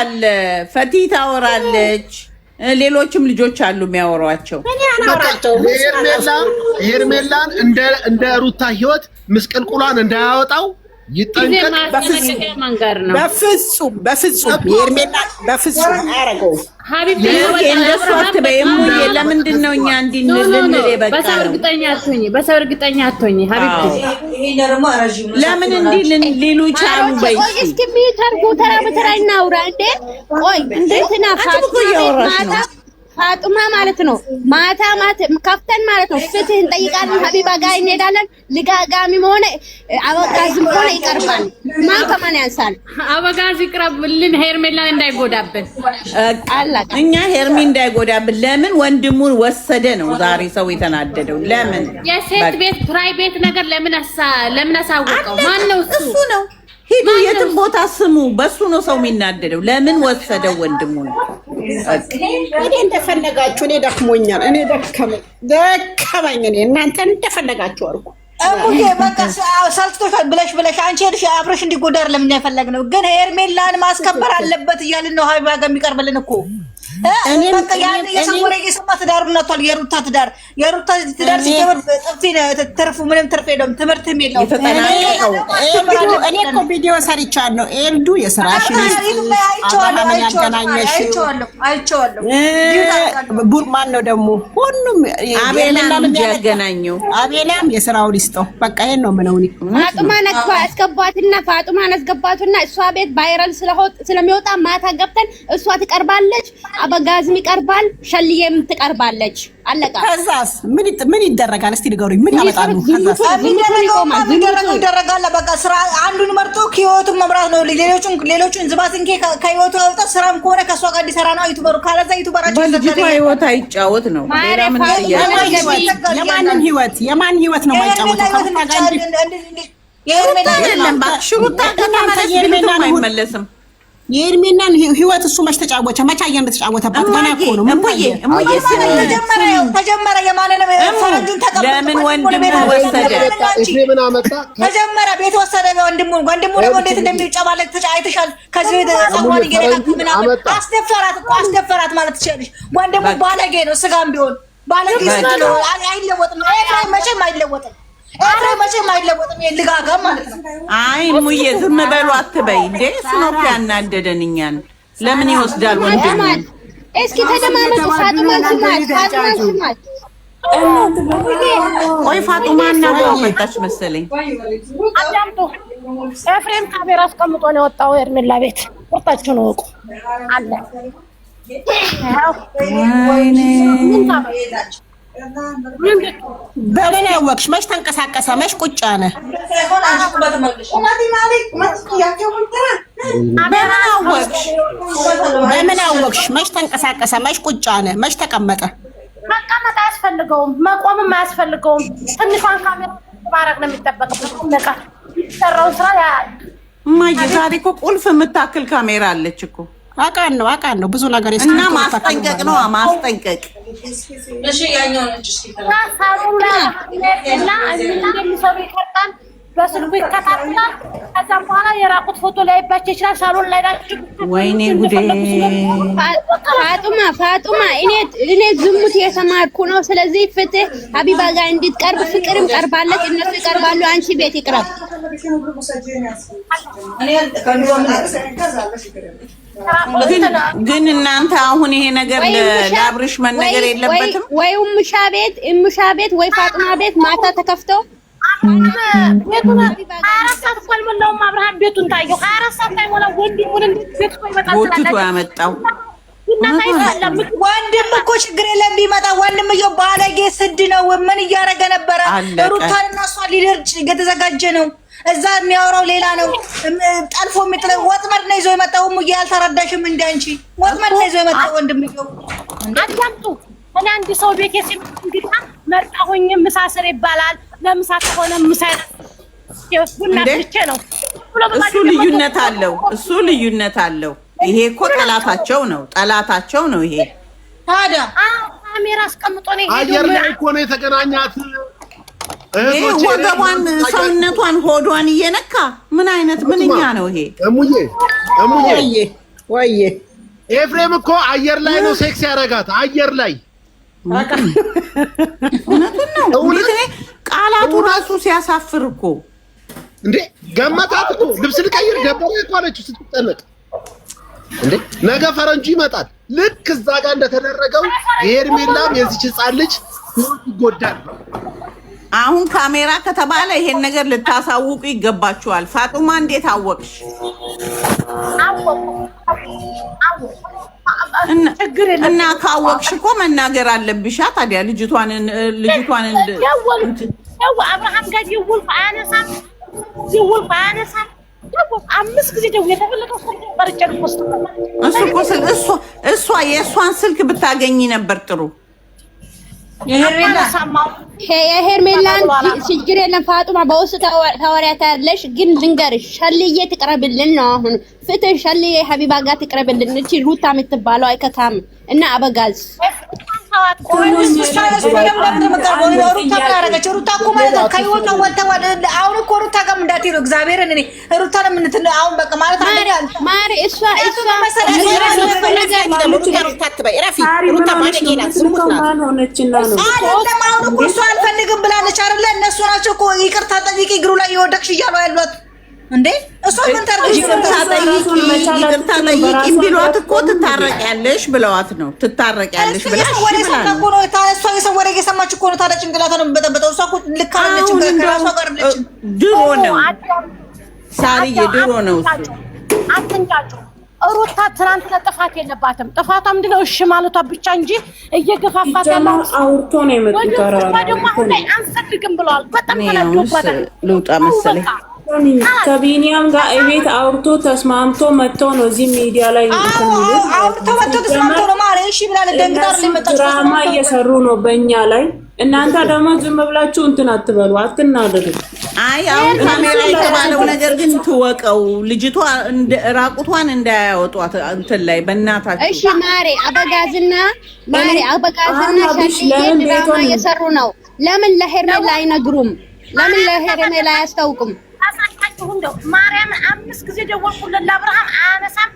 አለ ፈቲ ታወራለች። ሌሎችም ልጆች አሉ የሚያወሯቸው። ሄርሜላን እንደ ሩታ ህይወት ምስቅልቁሏን እንዳያወጣው ይጠንቀቅ። በፍጹም ሄርሜላ በፍጹም አያረገው። ሀቢብ እንደሱ አትበይም። ለምንድን ነው እኛ እንድንል በቃ በሰው እርግጠኛ አትሆኚ ሀቢብ። ለምን እንዲህ ሊሉ ቻሉ? በይ እስኪ ሚተርጉ ተራ በተራ እናውራ እንዴ። ቆይ እንዴት ናፋቱ ፋጡማ ማለት ነው። ማታ ከፍተን ማለት ነው ፍትህ እንጠይቃለን። ሀቢባ ጋር እንሄዳለን። ልጋጋሚም ሆነ አበጋዝም ሆነ ይቀርባል። ማን ከማን ያንሳል? አበጋዝ ይቅረብልን፣ ሄርሜላን እንዳይጎዳብን። እኛ ሄርሚ እንዳይጎዳብን። ለምን ወንድሙን ወሰደ ነው ዛሬ ሰው የተናደደው። ለምን የሴት ቤት ፕራይቬት ነገር ለምን አሳወቀው? ማን ነው እሱ? እሱ ነው። ሂዱ የትም ቦታ ስሙ። በሱ ነው ሰው የሚናደደው። ለምን ወሰደው ወንድሙን? እኔ እንደፈለጋችሁ። እኔ ደክሞኛል። እኔ ደከመኝ። እኔ እናንተ እንደፈለጋችሁ አድርጉ። እሙዬ በቃ ሰልችቶሻል ብለሽ አንቺ ሄድሽ አብረሽ እንዲጎዳ ለምን ያፈለግነው? ግን ሄርሜላን ማስከበር አለበት እያልን ነው። ሀቢባ ጋር የሚቀርብልን እኮ እኔ በቃ ያን የሰሞረ የሰማ ትዳሩን አጥቷል። የሩታ ትዳር ሲጀምር ጥፊ ትርፉ ምንም ትርፍ የለውም። ትምህርትም የለውም። እኔ እኮ ቪዲዮ ሰርቻለሁ። ኤልዱ የስራሽን አይቼዋለሁ። ቡርማን ነው ደግሞ ሁሉም አቤላም ያገናኘው። አቤላም የስራውን ይስጠው። በቃ ይሄን ነው ምነው። ፋጡማን አስገባትና እሷ ቤት ቫይራል ስለሚወጣ ማታ ገብተን እሷ ትቀርባለች። አበጋዝም ይቀርባል። ሸልዬም ትቀርባለች። አለቃ። ከዛስ ምን ይደረጋል? እስቲ ንገሩኝ። ምን ያመጣሉ? ከዛስ የሚደረገው ይደረጋል። በቃ ስራ አንዱን መርጦ ህይወቱን መምራት ነው። ሌሎቹን ዝባትንኬ ከህይወቱ አውጣ። ስራም ከሆነ ከሷ ጋር እንዲሰራ ነው። ዩቲዩበሩ ካለዛ ዩቲዩበራችን በልጅቷ ህይወት አይጫወት ነው። የማን ህይወት ነው የማይጫወተው? የሄርሜላን አይመለስም። የሄርሜላን ህይወት እሱ መች ተጫወተ? መች አየን እንደተጫወተባት? ገና እኮ ነው። ተጀመረ። የማንንም ፈረንጁን ተቀበለ። ለምን ወንድሙ ወሰደ? ኤፍሬምን አመጣ። ተጀመረ። ቤት ወሰደ። ወንድሙ ደግሞ እንዴት እንደሚጨባለቅ አይተሻል። ከዚህ ጸጉሯን ይገረጋግ ምናምን አስደፈራት ማለት ትችላለሽ። ወንድሙ ባለጌ ነው። ስጋም ቢሆን ባለጌ ነው። አይለወጥም። መቼም አይለወጥም። መቼም አይለወጥም። ልጋጋ ማለት ነው። አይ ሙዬ ዝም በሉ አትበይ እንዴ። እሱ ነው ያናደደን እኛን። ለምን ይወስዳል ወንድሙ? እስኪ ተደማመጡ። ፋጡማን ስማት። ቆይ ፋጡማን ነው መጣች መሰለኝ። አዳምጡ። ኤፍሬም ካሜራ አስቀምጦ ነው የወጣው ሄርሜላ ቤት። ቁርጣችሁ ነው እኮ አለ። ወይኔ በምን ያወቅሽ? መች ተንቀሳቀሰ? መች ቁጭ አለ? በምን አወቅሽ? መች ተንቀሳቀሰ? መች ቁጭ አለ? መች ተቀመጠ? መቀመጥ አያስፈልገውም፣ መቆምም አያስፈልገውም። ትንሿን ካሜራ ማድረግ ነው የሚጠበቅበት። በቃ የሚሰራውን ስራ እማዬ ዛሬ እኮ ቁልፍ የምታክል ካሜራ አለች እኮ። አውቃለሁ ብዙ ነገር እና ማስጠንቀቅ ነው ማስጠንቀቅ። እሺ ያኛው ነጭ እንደሚሰሩ ይቀርጣል። በስልኩ ይከታተላል። ከዛም በኋላ የራቁት ፎቶ ላይባቸው ይችላል። ሳሎን ላይ ናቸው። ወይኔ ጉዴ! ፋጡማ እኔ ዝሙት የተማርኩ ነው። ስለዚህ ፍትህ ሀቢባ ጋር እንድትቀርብ ፍቅርም ቀርባለች። እነሱ ይቀርባሉ። አንቺ ቤት ይቅረብ። ግን እናንተ አሁን ይሄ ነገር ለአብርሽ መነገር የለበትም ወይ? እምሻ ቤት ወይ ፋጡማ ቤት ማታ ተከፍተው ቤቱን 24 ሰዓት እኮ አልሞላውም። አብርሃም ቤቱን ታየው 24 ሰዓት አይሞላው። ወንድሙን እንዴት ቤት እኮ ይመጣል? ወጥቶ ያመጣው ወንድም እኮ ችግር የለም ቢመጣ። ወንድምየው ባለጌ ስድ ነው። ምን እያደረገ ነበረ? ሩታንና እሷ ሊደርጅ እየተዘጋጀ ነው። እዛ የሚያወራው ሌላ ነው። ጠልፎ የሚጥለው ወጥመድ ነው ይዞ የመጣው። ሙዬ አልተረዳሽም? እንደ አንቺ ወጥመድ ነው ይዞ የመጣው ወንድምየው። አዳምጡ። እኔ አንድ ሰው ቤት የሲም እንግዳ መጣሁኝ። ምሳ ስር ይባላል። ለምሳ ከሆነ ምሳ ቡና ብቻ ነው። እሱ ልዩነት አለው። ይሄ እኮ ጠላታቸው ነው። ይሄ ታዲያ ካሜራ አስቀምጦ ነው። አየር ላይ እኮ ነው የተገናኛት። ወገቧን፣ ሰውነቷን፣ ሆዷን እየነካ ምን አይነት ምንኛ ነው ይሄ? እሙዬ ወይ ኤፍሬም እኮ አየር ላይ ነው ሴክስ ያረጋት አየር ላይ እውነቱን ነው። ቃላቱ ራሱ ሲያሳፍር እኮ እንዴ ገመታት እኮ ልብስ ልቀይር ደበረ እኮ አለችው ስትጠነቅ። እንዴ ነገ ፈረንጁ ይመጣል ልክ እዛ ጋር እንደተደረገው ሄርሜላም የዚች ህፃን ልጅ ይጎዳል። አሁን ካሜራ ከተባለ ይሄን ነገር ልታሳውቁ ይገባችኋል። ፋጡማ እንዴት አወቅሽ? እና ካወቅሽ እኮ መናገር አለብሽ ታዲያ። ልጅቷን አብርሃም ጋር ይውል ባያነሳ 5 ጊዜ ደውዬ የተፈለገው እሷ የእሷን ስልክ ብታገኝ ነበር ጥሩ። የሄርሜላን ችግር የለም ፋጡማ በውስጥ ታወሪያታለሽ። ግን ልንገርሽ ሸልዬ ትቅረብልን ነው አሁን ፍትህ ሸልዬ ሀቢባ ጋር ትቅረብልን። እቺ ሩታ የምትባለው አይከታም እና አበጋዝ አልፈልግም ብላለች አይደለ? እነሱ ናቸው እኮ ይቅርታ ጠይቂ እግሩ ላይ የወደቅሽ እያሉ ያሏት እንዴ። እሷ ምን ታርገሽ? ይቅርታ ጠይቂ ቢሏት እኮ ትታረቂያለሽ ብለዋት ነው። ትታረቂያለሽ ብለሽ እሷ የሰው ወሬ እየሰማች እኮ ነው። ታዲያ ጭንቅላቷ ነው የምበጠበጠው። እሷ እኮ ልክ አለች። ከራሷ ጋር ልጅ ድሮ ነው ሳርዬ፣ ድሮ ነው እሱ። አትንጫጩ። ሩታ ትናንትና ጥፋት የለባትም። ጥፋቷ ምንድነው? እሺ ማለቷ ብቻ እንጂ እየገፋፋት ያለው አውርቶ ነው የመጣው። ደግሞ አሁን ላይ አንፈልግም ብለዋል። በጣም ተናዶባታል። ልውጣ መሰለኝ ከቢኒያም ጋር እቤት አውርቶ ተስማምቶ መጥቶ ነው እዚህ ሚዲያ ላይ ድራማ እየሰሩ ነው በእኛ ላይ። እናንተ ደግሞ ዝም ብላችሁ እንትን አትበሉ፣ አትናደዱ። አይ አሁን ካሜራ የተባለው ነገር ግን ትወቀው። ልጅቷ ራቁቷን እንዳያወጧት እንትን ላይ በእናታችሁ። እሺ ማሬ አበጋዝና ሻሽዬ ድራማ እየሰሩ ነው። ለምን ለሄርሜላ አይነግሩም? ለምን ለሄርሜላ አያስታውቁም? እንደው ማርያም 5 ጊዜ ደወልኩለት ለአብርሃም አያነሳም።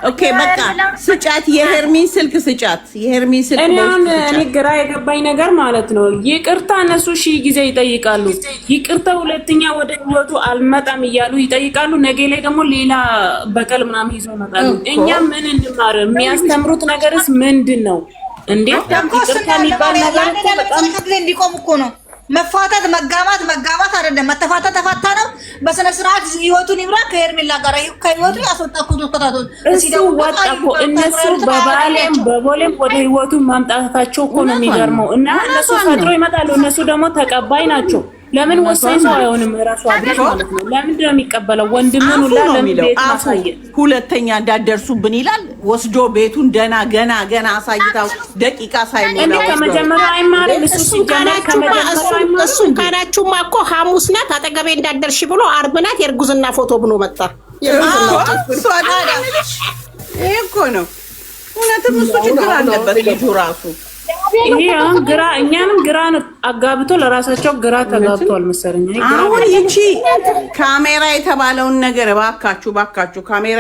ኦኬ በቃ ስጫት፣ የሄርሚን ስልክ ስጫት። የሄርሚን ስልክ እኔ ግራ የገባኝ ነገር ማለት ነው ይቅርታ እነሱ ሺህ ጊዜ ይጠይቃሉ። ይቅርታ ሁለተኛ ወደ ህይወቱ አልመጣም እያሉ ይጠይቃሉ። ነገ ላይ ደግሞ ሌላ በቀል ምናምን ይዘው መጣሉ። እኛ ምን እንማር? የሚያስተምሩት ነገርስ ምንድን ነው እንዴ? ይቅርታ የሚባል ነገር እኮ በጣም እንዲቆም እኮ ነው። መፋታት መጋባት አይደለም። መተፋታት ተፋታ ነው። በስነ ስርዓት ህይወቱን ይብራ። ከሄርሜላ ጋር ከህይወቱ ያስወጣኩት ወጣቶች እሱ ወጣ እኮ እነሱ በባሌም በቦሌም ወደ ህይወቱ ማምጣታቸው እኮ ነው የሚገርመው። እና እነሱ ፈጥሮ ይመጣሉ። እነሱ ደግሞ ተቀባይ ናቸው። ለምን ወሳኝ ሰው አይሆንም? ራሱ አብረሽ ማለት ነው። ለምንድን ነው የሚቀበለው? ወንድሙን ሁላ ለምን ቤት ማሳየት? ሁለተኛ እንዳደርሱብን ይላል። ወስዶ ቤቱን ገና አሳይታው ደቂቃ ሳይሞላ እኔ ከመጀመሪያ አይማርም። እሱ ካናችሁማ እኮ ሐሙስ ናት አጠገቤ እንዳደርሽ ብሎ ዓርብ ናት የእርጉዝና ፎቶ ብሎ መጣ። ይሄ እኮ ነው እውነትም። እሱ ችግር አለበት ልጁ ራሱ። ይሄ አሁን ግራ እኛንም ግራ አጋብቶ ለራሳቸው ግራ ተጋብቷል መሰለኝ። አሁን ይቺ ካሜራ የተባለውን ነገር ባካችሁ ካሜራ